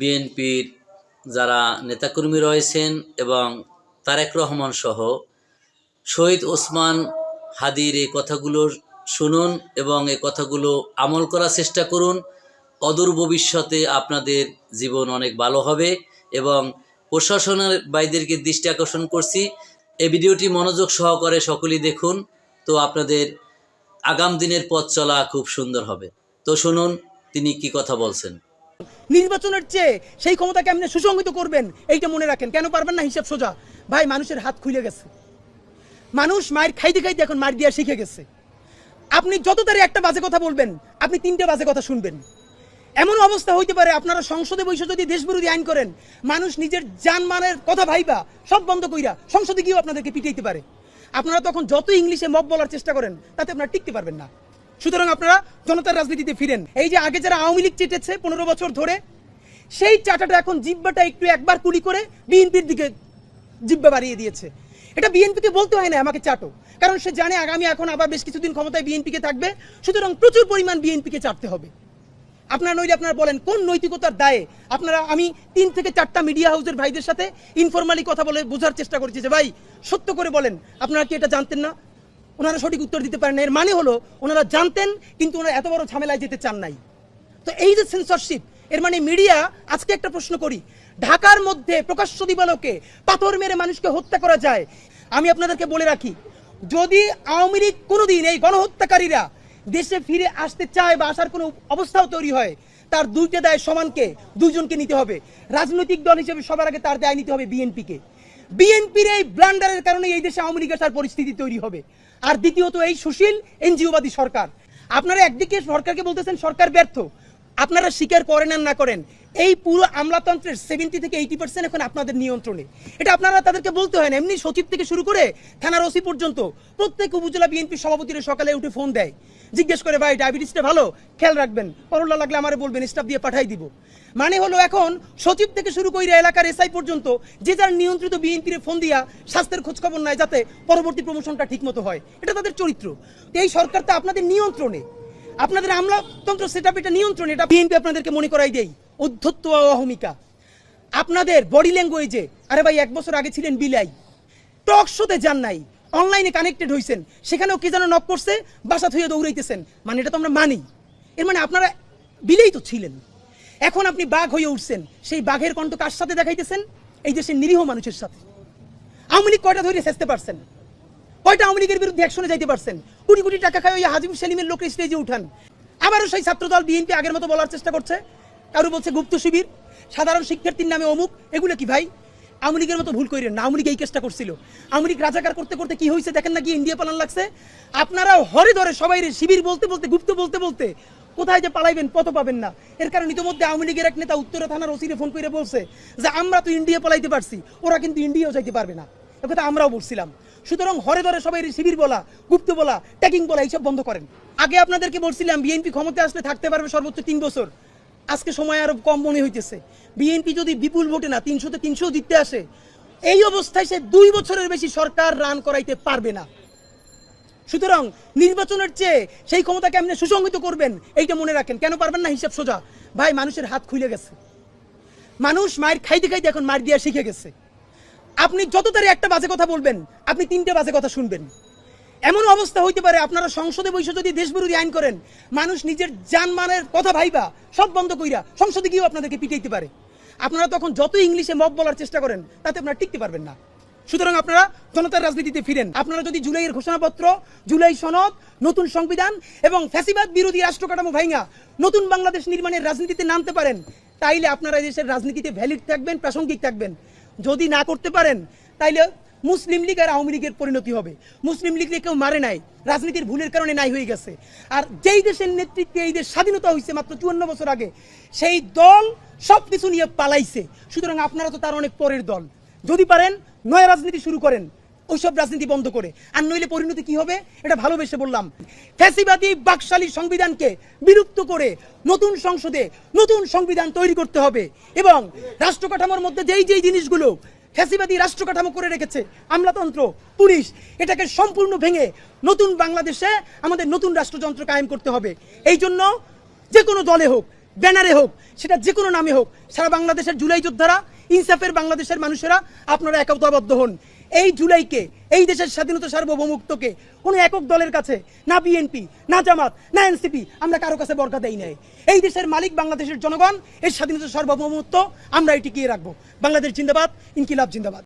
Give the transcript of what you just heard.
বিএনপির যারা নেতাকর্মী রয়েছেন এবং তারেক রহমান সহ শহীদ ওসমান হাদির এই কথাগুলো শুনুন এবং এই কথাগুলো আমল করার চেষ্টা করুন। অদূর ভবিষ্যতে আপনাদের জীবন অনেক ভালো হবে। এবং প্রশাসনের ভাইদেরকে দৃষ্টি আকর্ষণ করছি, এই ভিডিওটি মনোযোগ সহকারে সকলেই দেখুন, তো আপনাদের আগাম দিনের পথ চলা খুব সুন্দর হবে। তো শুনুন তিনি কি কথা বলছেন। নির্বাচনের চেয়ে সেই ক্ষমতা কেমনে সুসংগঠিত করবেন এইটা মনে রাখেন। কেন পারবেন না? হিসাব সোজা ভাই, মানুষের হাত খুলে গেছে। মানুষ মায়ের খাইতে খাইতে এখন মার দিয়া শিখে গেছে। আপনি যত তারে একটা বাজে কথা বলবেন, আপনি তিনটে বাজে কথা শুনবেন। এমন অবস্থা হইতে পারে আপনারা সংসদে বসে যদি দেশবিরোধী আইন করেন, মানুষ নিজের জানমানের কথা ভাইবা সব বন্ধ কইরা সংসদে গিয়েও আপনাদেরকে পিটাইতে পারে। আপনারা তখন যত ইংলিশে মব বলার চেষ্টা করেন, তাতে আপনারা টিকতে পারবেন না। সুতরাং আপনারা জনতার রাজনীতিতে ফিরেন। এই যে আগে যারা আওয়ামী লীগ চেটেছে 15 বছর ধরে, সেই চাটাটা এখন জিব্বাটা একটু একবার কুলি করে বিএনপির দিকে জিব্বা বাড়িয়ে দিয়েছে। এটা বিএনপিকে বলতে হয় না আমাকে চাটো, কারণ সে জানে আগামী এখন আবার বেশ কিছুদিন ক্ষমতায় বিএনপিকে থাকবে। সুতরাং প্রচুর পরিমাণ বিএনপিকে চাটতে হবে। আপনারা নইলে আপনারা বলেন কোন নৈতিকতার দায়ে আপনারা, আমি 3 থেকে 4টা মিডিয়া হাউসের ভাইদের সাথে ইনফরমালি কথা বলে বোঝার চেষ্টা করেছি যে ভাই সত্য করে বলেন আপনারা কি এটা জানতেন না? ওনারা সঠিক উত্তর দিতে পারেন না। এর মানে হলো ওনারা জানতেন, কিন্তু ওনারা এত বড় ঝামেলায় যেতে চান নাই। তো এই যে সেন্সরশিপ, এর মানে মিডিয়া, আজকে একটা প্রশ্ন করি, ঢাকার মধ্যে প্রকাশ্য দিবালোকে পাথর মেরে মানুষকে হত্যা করা যায়। আমি আপনাদেরকে বলে রাখি, যদি আওয়ামী লীগ কোনোদিন এই গণহত্যাকারীরা দেশে ফিরে আসতে চায় বা আসার কোনো অবস্থাও তৈরি হয়, তার দুইটা দায় সমানকে, দুইজনকে নিতে হবে। রাজনৈতিক দল হিসেবে সবার আগে তার দায় নিতে হবে বিএনপিকে। বিএনপির এই ব্লান্ডারের কারণে এই দেশে আওয়ামী লীগের আসার পরিস্থিতি তৈরি হবে। আর দ্বিতীয়ত এই সুশীল এনজিওবাদী সরকার। আপনারা একদিকে সরকারকে বলতেছেন সরকার ব্যর্থ, আপনারা স্বীকার করেন আর না করেন, এই পুরো আমলাতন্ত্রের 70 থেকে 80% এখন আপনাদের নিয়ন্ত্রণে। এটা আপনারা তাদেরকে বলতে হয় না। এমনি সচিব থেকে শুরু করে থানার ওসি পর্যন্ত প্রত্যেক উপজেলা বিএনপি সভাপতিরা সকালে উঠে ফোন দেয়, জিজ্ঞেস করে ভাই ডায়াবেটিসটা ভালো, খেয়াল রাখবেন, করোনা লাগলে আমারে বলবেন, স্টাফ দিয়ে পাঠাই দিব। মানে হলো এখন সচিব থেকে শুরু করে এলাকার এসআই পর্যন্ত যে যার নিয়ন্ত্রিত বিএনপির ফোন দিয়া স্বাস্থ্যের খোঁজ খবর নাই, যাতে পরবর্তী প্রমোশনটা ঠিক মতো হয়। এটা তাদের চরিত্র। এই সরকার তো আপনাদের নিয়ন্ত্রণে, আপনাদের আমলাতন্ত্র সেটআপ এটা নিয়ন্ত্রণে। এটা বিএনপি আপনাদেরকে মনে করাই দেই, অধ্যত্ত অহমিকা। আপনাদের বডি ল্যাঙ্গুয়েজে, আরে ভাই 1 বছর আগে ছিলেন বিলাই, টক শোতে যান নাই, অনলাইনে কানেক্টেড হয়েছেন, সেখানেও কে যেন নক করছে, বাসা থুয়ে দৌড়াইতেছেন। মানে এটা তো আমরা মানি। এর মানে আপনারা বিলেই তো ছিলেন, এখন আপনি বাঘ হয়ে উঠছেন। সেই বাঘের কণ্ঠ কার সাথে দেখাইতেছেন? এই দেশের নিরীহ মানুষের সাথে। আওয়ামী লীগ কয়টা ধরে চেষ্টা পারছেন? কয়টা আওয়ামী লীগের বিরুদ্ধে অ্যাকশনে যাইতে পারছেন? কোটি কোটি টাকা খায় ওই হাজিব সেলিমের লোক স্টেজে উঠান। আবারও সেই ছাত্রদল বিএনপি আগের মতো বলার চেষ্টা করছে, কারো বলছে গুপ্ত শিবির, সাধারণ শিক্ষার্থীর নামে অমুক। এগুলো কি ভাই? আওয়ামী লীগের মতো ভুল করেন না। আওয়ামী লীগ এই কেসটা করছিল। আওয়ামী লীগ রাজাকার করতে করতে কি হয়েছে দেখেন না, কি ইন্ডিয়া পালান লাগছে। আপনারা হরে ধরে সবাই শিবির বলতে বলতে, গুপ্ত বলতে বলতে কোথায় যে পালাইবেন পথ পাবেন না। এর কারণ ইতিমধ্যে আওয়ামী লীগের এক নেতা উত্তরা থানার ওসিরে ফোন করে বলছে যে আমরা তো ইন্ডিয়া পালাইতে পারছি, ওরা কিন্তু ইন্ডিয়াও যাইতে পারবে না। কথা আমরাও বলছিলাম। সুতরাং হরে ধরে সবাই শিবির বলা, গুপ্ত বলা, ট্যাকিং বলা এইসব বন্ধ করেন। আগে আপনাদেরকে বলছিলাম বিএনপি ক্ষমতায় আসলে থাকতে পারবে সর্বোচ্চ 3 বছর। আজকে সময় আরো কম মনে হইতেছে। বিএনপি যদি বিপুল ভোটে না 300-তে 300 জিততে আসে, এই অবস্থায় সে 2 বছরের বেশি সরকার রান করাইতে পারবে না। সুতরাং নির্বাচনের চেয়ে সেই ক্ষমতা কেমনে সুসংগঠিত করবেন এইটা মনে রাখেন। কেন পারবেন না? হিসাব সোজা ভাই, মানুষের হাত খুলে গেছে। মানুষ মায়ের খাইতে খাইতে এখন মার দিয়া শিখে গেছে। আপনি যত তারে একটা বাজে কথা বলবেন, আপনি 3টে বাজে কথা শুনবেন। এমন অবস্থা হইতে পারে আপনারা সংসদে বসে যদি দেশবিরোধী আইন করেন, মানুষ নিজের জানমানের কথা ভাইবা সব বন্ধ কইরা সংসদে গিয়েও আপনাদেরকে পিটাইতে পারে। আপনারা তখন যত ইংলিশে মব বলার চেষ্টা করেন, তাতে আপনারা টিকতে পারবেন না। সুতরাং আপনারা জনতার রাজনীতিতে ফিরেন। আপনারা যদি জুলাইয়ের ঘোষণাপত্র, জুলাই সনদ, নতুন সংবিধান এবং ফ্যাসিবাদ বিরোধী রাষ্ট্র কাঠামো ভাঙা নতুন বাংলাদেশ নির্মাণের রাজনীতিতে নামতে পারেন, তাইলে আপনারা দেশের রাজনীতিতে ভ্যালিড থাকবেন, প্রাসঙ্গিক থাকবেন। যদি না করতে পারেন, তাইলে মুসলিম লীগ আর আওয়ামী লীগের পরিণতি হবে। মুসলিম লীগকে কেউ মারে নাই, রাজনীতির ভুলের কারণে নাই হয়ে গেছে। আর যেই দেশের নেতৃত্বে এই দেশ স্বাধীনতা হয়েছে মাত্র 54 বছর আগে, সেই দল সব কিছু নিয়ে পালাইছে। সুতরাং আপনারা তো তার অনেক পরের দল। যদি পারেন নয়া রাজনীতি শুরু করেন, ওইসব রাজনীতি বন্ধ করে। আর নইলে পরিণতি কি হবে এটা ভালোবেসে বললাম। ফ্যাসিবাদী বাকশালী সংবিধানকে বিলুপ্ত করে নতুন সংসদে নতুন সংবিধান তৈরি করতে হবে। এবং রাষ্ট্র কাঠামোর মধ্যে যেই যেই জিনিসগুলো ফ্যাসিবাদী রাষ্ট্র কাঠামো করে রেখেছে, আমলাতন্ত্র, পুলিশ, এটাকে সম্পূর্ণ ভেঙে নতুন বাংলাদেশে আমাদের নতুন রাষ্ট্রযন্ত্র কায়েম করতে হবে। এই জন্য যে কোনো দলে হোক, ব্যানারে হোক, সেটা যে কোনো নামে হোক, সারা বাংলাদেশের জুলাই যোদ্ধারা, ইনসাফের বাংলাদেশের মানুষেরা আপনারা একতাবদ্ধ হন। এই জুলাইকে, এই দেশের স্বাধীনতা সার্বভৌমত্বকে কোনো একক দলের কাছে, না বিএনপি, না জামাত, না এনসিপি, আমরা কারো কাছে বর্গা দেই নাই। এই দেশের মালিক বাংলাদেশের জনগণ, এই স্বাধীনতা সার্বভৌমত্ব আমরা টিকিয়ে রাখবো। বাংলাদেশ জিন্দাবাদ, ইনকিলাব জিন্দাবাদ।